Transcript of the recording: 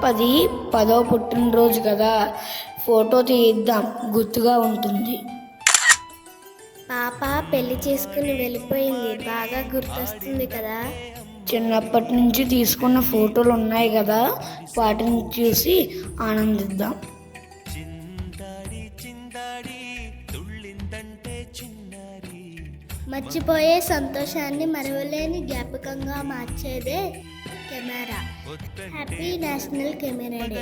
పాపది 10వ పుట్టినరోజు కదా, ఫోటో తీద్దాం, గుర్తుగా ఉంటుంది. పాప పెళ్లి చేసుకుని వెళ్ళిపోయింది, బాగా గుర్తొస్తుంది కదా. చిన్నప్పటి నుంచి తీసుకున్న ఫోటోలు ఉన్నాయి కదా, వాటిని చూసి ఆనందిద్దాం. మర్చిపోయే సంతోషాన్ని మరవలేని జ్ఞాపకంగా మార్చేదే camera. Happy national camera day.